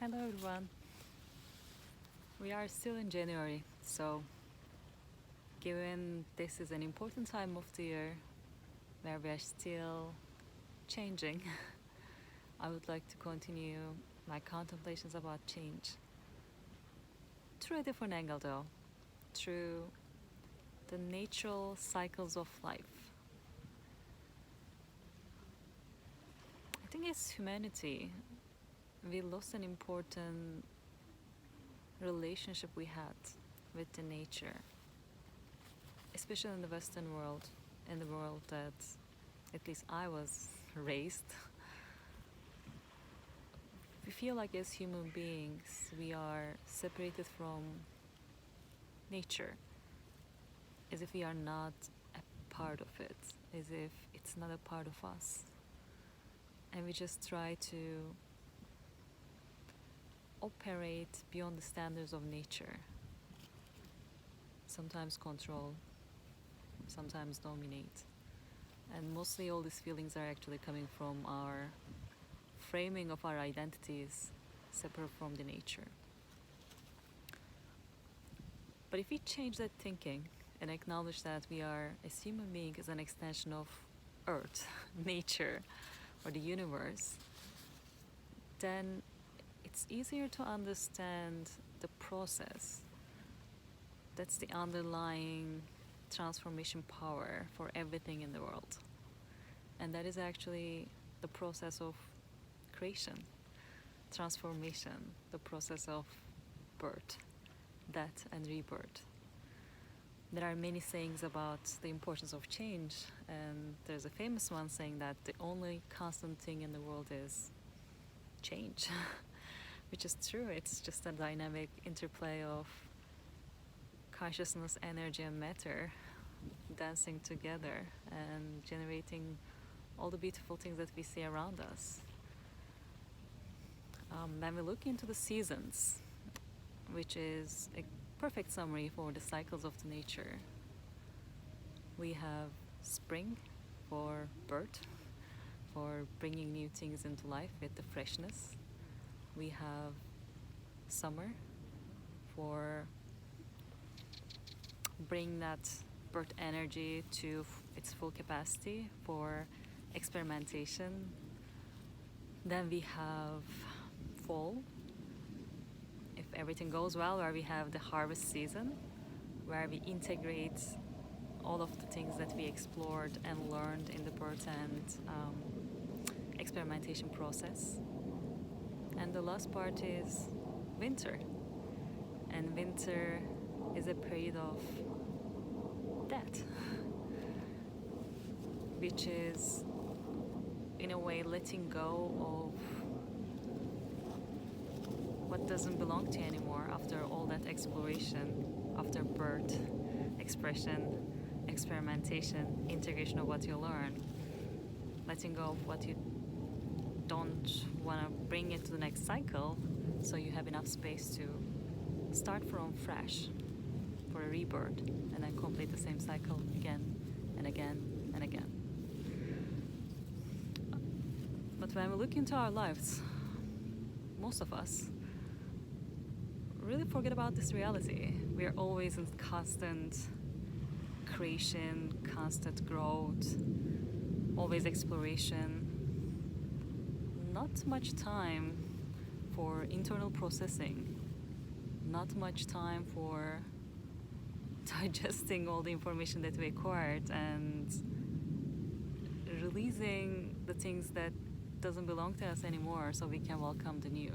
Hello everyone. We are still in January, so given this is an important time of the year where we are still changing, I would like to continue my contemplations about change through a different angle though, through the natural cycles of life. I think as humanity, we lost an important relationship we had with the nature, especially in the Western world, in the world that at least I was raised. We feel like as human beings, we are separated from nature, as if we are not a part of it, as if it's not a part of us. And we just try to operate beyond the standards of nature. Sometimes control, sometimes dominate. And mostly all these feelings are actually coming from our framing of our identities separate from the nature. But if we change that thinking and acknowledge that we are, as human beings, as an extension of Earth, nature, or the universe, then it's easier to understand the process. That's the underlying transformation power for everything in the world. And that is actually the process of creation, transformation, the process of birth, death, and rebirth. There are many sayings about the importance of change, and there's a famous one saying that the only constant thing in the world is change, which is true. It's just a dynamic interplay of consciousness, energy, and matter dancing together and generating all the beautiful things that we see around us. When we look into the seasons, which is a perfect summary for the cycles of the nature, we have spring for birth, for bringing new things into life with the freshness. We have summer for bringing that birth energy to its full capacity for experimentation. Then we have fall, if everything goes well, where we have the harvest season, where we integrate all of the things that we explored and learned in the birth and experimentation process. And the last part is winter. And winter is a period of death, which is in a way letting go of what doesn't belong to you anymore after all that exploration, after birth, expression, experimentation, integration of what you learn, letting go of what you don't want to bring into the next cycle, so you have enough space to start from fresh for a rebirth and then complete the same cycle again and again and again. But when we look into our lives, most of us really forget about this reality. We are always in constant creation, constant growth, always exploration. Not much time for internal processing, not much time for digesting all the information that we acquired and releasing the things that doesn't belong to us anymore so we can welcome the new.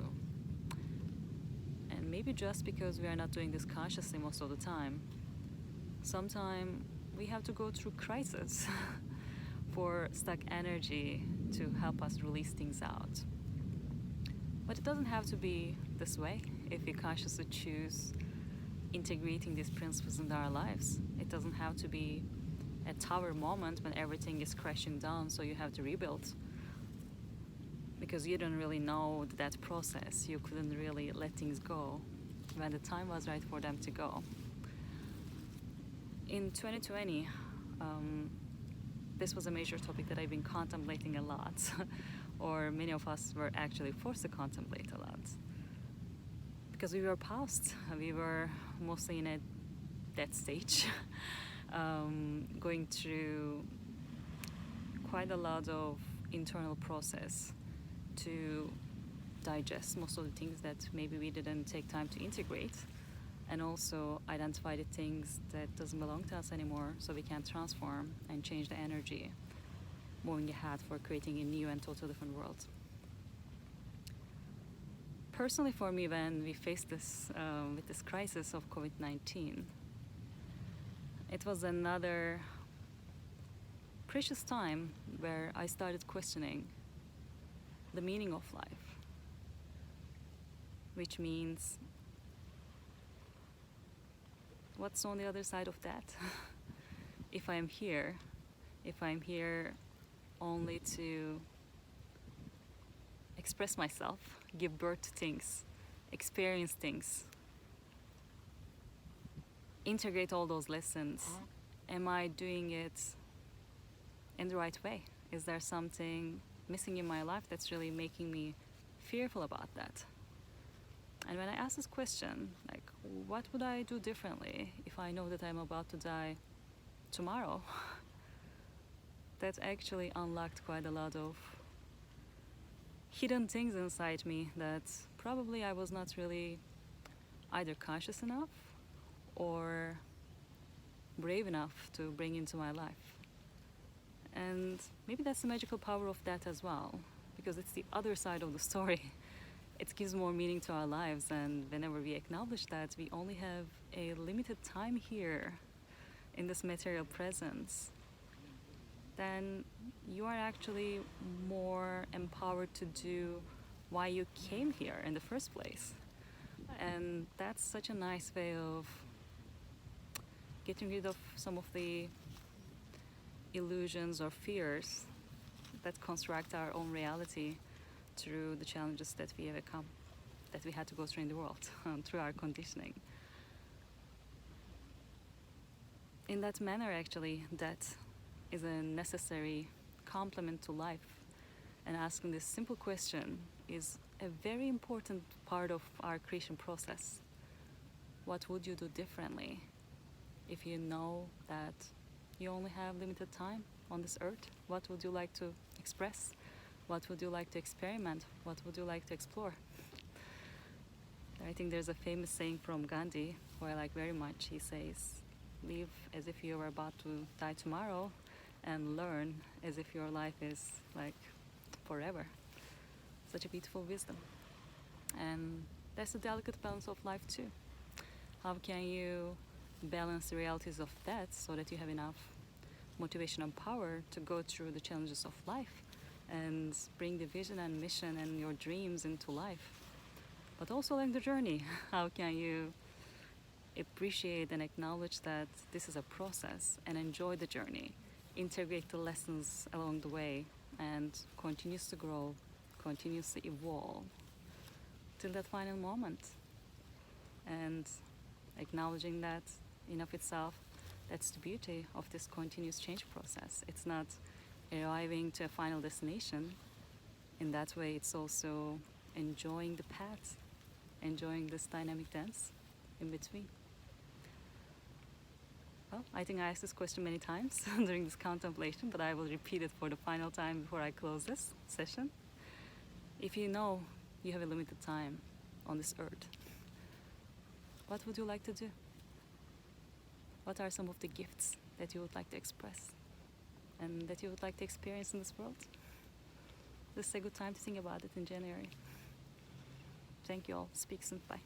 And maybe just because we are not doing this consciously most of the time, sometimes we have to go through crisis for stuck energy to help us release things out. But it doesn't have to be this way if we consciously choose integrating these principles into our lives. It doesn't have to be a tower moment when everything is crashing down so you have to rebuild, because you don't really know that process. You couldn't really let things go when the time was right for them to go. In 2020, this was a major topic that I've been contemplating a lot, or many of us were actually forced to contemplate a lot. because we were paused. We were mostly in a dead stage, going through quite a lot of internal process to digest most of the things that maybe we didn't take time to integrate, and also identify the things that doesn't belong to us anymore, so we can transform and change the energy moving ahead for creating a new and total different world. Personally, for me, when we faced this with this crisis of COVID-19, it was another precious time where I started questioning the meaning of life, which means what's on the other side of that? if I'm here only to express myself, give birth to things, experience things, integrate all those lessons, am I doing it in the right way? Is there something missing in my life that's really making me fearful about that? And when I ask this question, like, what would I do differently if I know that I'm about to die tomorrow? That actually unlocked quite a lot of hidden things inside me that probably I was not really either conscious enough or brave enough to bring into my life. And maybe that's the magical power of that as well, because it's the other side of the story. It gives more meaning to our lives, and whenever we acknowledge that we only have a limited time here in this material presence, then you are actually more empowered to do why you came here in the first place. And that's such a nice way of getting rid of some of the illusions or fears that construct our own reality through the challenges that we have that we had to go through in the world, through our conditioning. In that manner, actually, that is a necessary complement to life. And asking this simple question is a very important part of our creation process. What would you do differently if you know that you only have limited time on this earth? What would you like to express? What would you like to experiment? What would you like to explore? I think there's a famous saying from Gandhi, who I like very much. He says, live as if you were about to die tomorrow, and learn as if your life is like forever. Such a beautiful wisdom. And that's a delicate balance of life too. How can you balance the realities of death so that you have enough motivation and power to go through the challenges of life and bring the vision and mission and your dreams into life? But also along the journey, how can you appreciate and acknowledge that this is a process and enjoy the journey, integrate the lessons along the way, and continues to grow, continues to evolve till that final moment. And acknowledging that in of itself, that's the beauty of this continuous change process. It's not arriving to a final destination. In that way, it's also enjoying the path, enjoying this dynamic dance in between. Well, I think I asked this question many times during this contemplation, but I will repeat it for the final time before I close this session. If you know you have a limited time on this earth, what would you like to do? What are some of the gifts that you would like to express and that you would like to experience in this world? This is a good time to think about it in January. Thank you all. Speak soon. Bye.